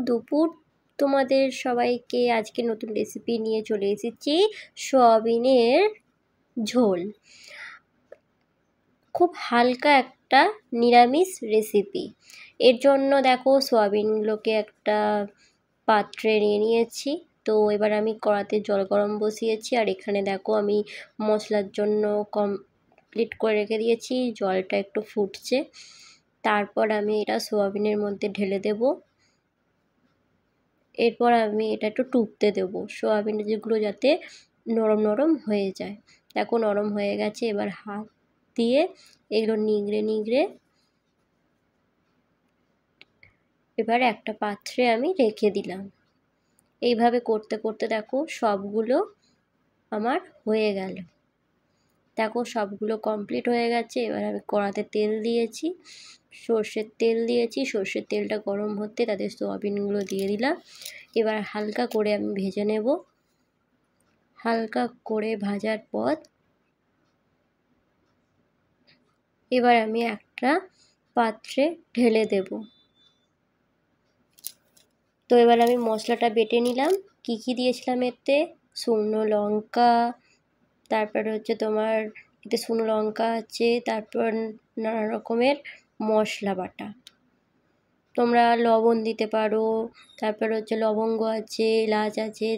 দুপুর তোমাদের সবাইকে আজকে নতুন রেসিপি নিয়ে চলে এসেছি সয়াবিনের ঝোল। খুব হালকা একটা নিরামিষ রেসিপি। এর জন্য দেখো সয়াবিনগুলোকে একটা পাত্রে নিয়ে নিয়েছি। তো এবার আমি কড়াতে জল গরম বসিয়েছি, আর এখানে দেখো আমি মশলার জন্য কমপ্লিট করে রেখে দিয়েছি। জলটা একটু ফুটছে, তারপর আমি এটা সয়াবিনের মধ্যে ঢেলে দেব। এরপর আমি এটা একটু টুকতে দেবো, সয়াবিন যেগুলো যাতে নরম নরম হয়ে যায়। দেখো নরম হয়ে গেছে। এবার হাত দিয়ে এগুলো নিংড়ে নিংড়ে এবার একটা পাত্রে আমি রেখে দিলাম। এইভাবে করতে করতে দেখো সবগুলো আমার হয়ে গেল। দেখো সবগুলো কমপ্লিট হয়ে গেছে। এবার আমি কড়াতে তেল দিয়েছি, সর্ষের তেল দিয়েছি। সর্ষের তেলটা গরম হতে তাতে সয়াবিনগুলো দিয়ে দিলাম। এবার হালকা করে আমি ভেজে নেব। হালকা করে ভাজার পর এবার আমি একটা পাত্রে ঢেলে দেব। তো এবার আমি মশলাটা বেটে নিলাম। কি দিয়েছিলাম এতে? শুকনো লঙ্কা, তারপর হচ্ছে তোমার এতে শুকনো লঙ্কা আছে, তারপর নানা রকমের মশলা বাটা। তোমরা লবণ দিতে পারো, তারপর হচ্ছে লবঙ্গ আছে, এলাচ আছে,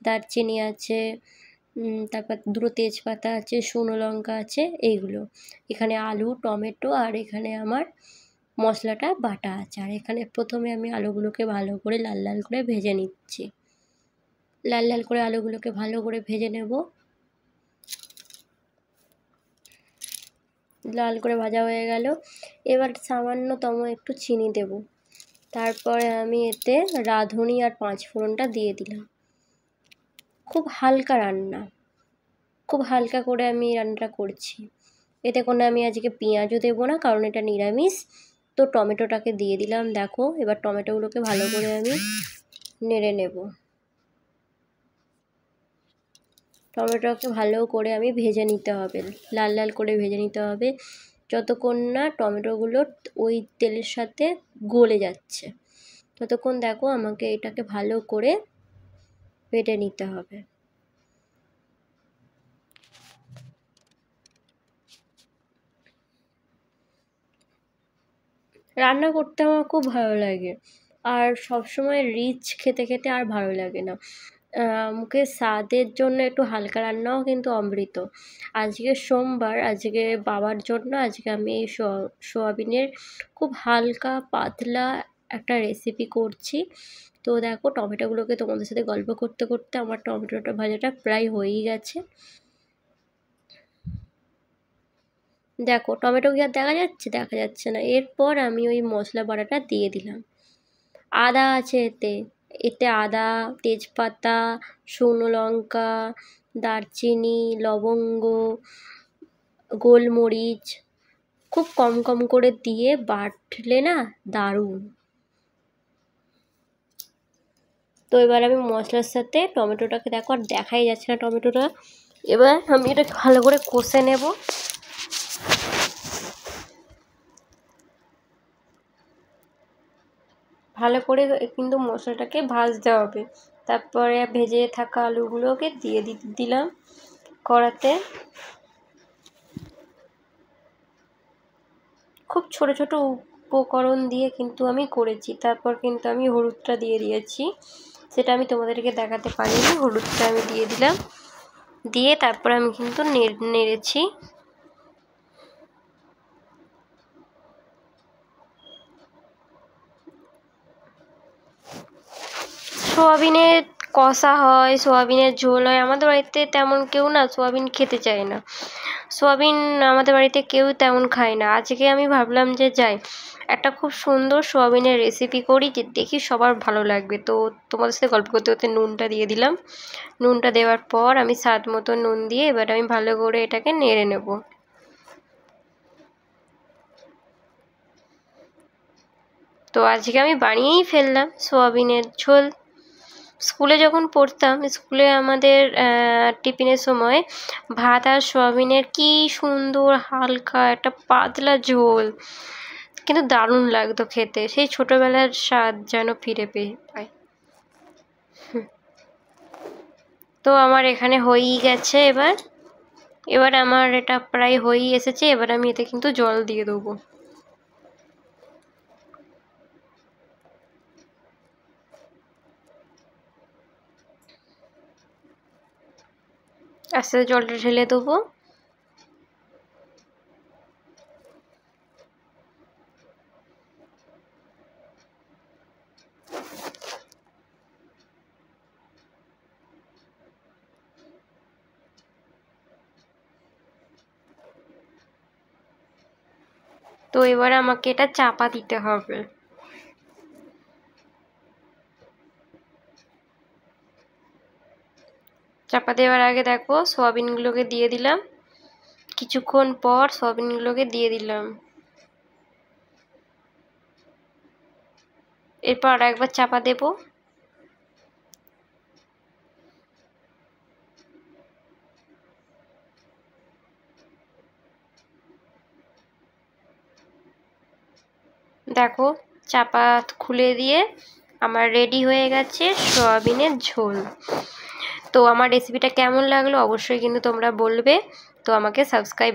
দারচিনি আছে, তারপর দুটো তেজপাতা আছে, শুকনো লঙ্কা আছে, এইগুলো। এখানে আলু, টমেটো, আর এখানে আমার মশলাটা বাটা আছে। আর এখানে প্রথমে আমি আলুগুলোকে ভালো করে লাল লাল করে ভেজে নিচ্ছি। লাল লাল করে আলুগুলোকে ভালো করে ভেজে নেব। লাল করে ভাজা হয়ে গেল। এবার সামান্যতম একটু চিনি দেব। তারপরে আমি এতে রাঁধুনি আর পাঁচফোড়নটা দিয়ে দিলাম। খুব হালকা রান্না, খুব হালকা করে আমি রান্নাটা করছি। এতে কোনো আমি আজকে পেঁয়াজও দেবো না, কারণ এটা নিরামিষ। তো টমেটোটাকে দিয়ে দিলাম। দেখো এবার টমেটোগুলোকে ভালো করে আমি নেড়ে নেব। টমেটোকে ভালো করে আমি ভেজে নিতে হবে, লাল লাল করে ভেজে নিতে হবে, যতক্ষণ না টমেটোগুলো ওই তেলের সাথে গলে যাচ্ছে ততক্ষণ দেখো আমাকে এটাকে ভালো করে ভেজে নিতে হবে। রান্না করতে আমার খুব ভালো লাগে, আর সবসময় রিচ খেতে খেতে আর ভালো লাগে না। মুখের স্বাদের জন্য একটু হালকা রান্নাও কিন্তু অমৃত। আজকে সোমবার, আজকে বাবার জন্য আজকে আমি এই সোয়াবিনের খুব হালকা পাতলা একটা রেসিপি করছি। তো দেখো টমেটোগুলোকে তোমাদের সাথে গল্প করতে করতে আমার টমেটোটা ভাজাটা প্রায় হয়েই গেছে। দেখো টমেটো কি আর দেখা যাচ্ছে? দেখা যাচ্ছে না। এরপর আমি ওই মশলা বাটাটা দিয়ে দিলাম। আদা আছে এতে আদা, তেজপাতা, শুকনো লঙ্কা, দারচিনি, লবঙ্গ, গোলমরিচ খুব কম কম করে দিয়ে বাটলে না দারুণ। তো এবার আমি মশলার সাথে টমেটোটাকে দেখো আর দেখাই যাচ্ছে না টমেটোটা। এবার আমি এটা ভালো করে কষে নেব। ভালো করে কিন্তু মশলাটাকে ভাজতে হবে। তারপরে ভেজে থাকা আলুগুলোকে দিয়ে দিলাম কড়াতে। খুব ছোট ছোট উপকরণ দিয়ে কিন্তু আমি করেছি। তারপর কিন্তু আমি হলুদটা দিয়ে দিয়েছি, সেটা আমি তোমাদেরকে দেখাতে পারিনি। হলুদটা আমি দিয়ে দিলাম, দিয়ে তারপর আমি কিন্তু নেড়েছি। সোয়াবিনের কষা হয়, সোয়াবিনের ঝোল হয়। আমাদের বাড়িতে তেমন কেউ না সোয়াবিন খেতে চায় না। সোয়াবিন আমাদের বাড়িতে কেউ তেমন খায় না। আজকে আমি ভাবলাম যে যাই একটা খুব সুন্দর সোয়াবিনের রেসিপি করি, যে দেখি সবার ভালো লাগবে। তো তোমাদের সাথে গল্প করতে করতে নুনটা দিয়ে দিলাম। নুনটা দেওয়ার পর আমি স্বাদ মতো নুন দিয়ে এবার আমি ভালো করে এটাকে নেড়ে নেব। তো আজকে আমি বানিয়েই ফেললাম সোয়াবিনের ঝোল। স্কুলে যখন পড়তাম, স্কুলে আমাদের টিফিনের সময় ভাত আর সোয়াবিনের কী সুন্দর হালকা একটা পাতলা ঝোল, কিন্তু দারুণ লাগতো খেতে, সেই ছোটোবেলার স্বাদ যেন ফিরে পাই। তো আমার এখানে হয়েই গেছে। এবার আমার এটা প্রায় হয়েই এসেছে। এবার আমি এতে কিন্তু জল দিয়ে দেবো। আস্তে আস্তে জলটা ঢেলে দেবো। তো এবার আমাকে এটা চাপা দিতে হবে। চাপা দেওয়ার আগে দেখো সয়াবিনগুলোকে দিয়ে দিলাম। কিছুক্ষণ পর সয়াবিনগুলোকে দিয়ে দিলাম। এরপর আর একবার চাপা দেব। দেখো চাপা খুলে দিয়ে আমার রেডি হয়ে গেছে সয়াবিনের ঝোল। তো আমার রেসিপিটা কেমন লাগলো অবশ্যই কিন্তু তোমরা বলবে। তো আমাকে সাবস্ক্রাইব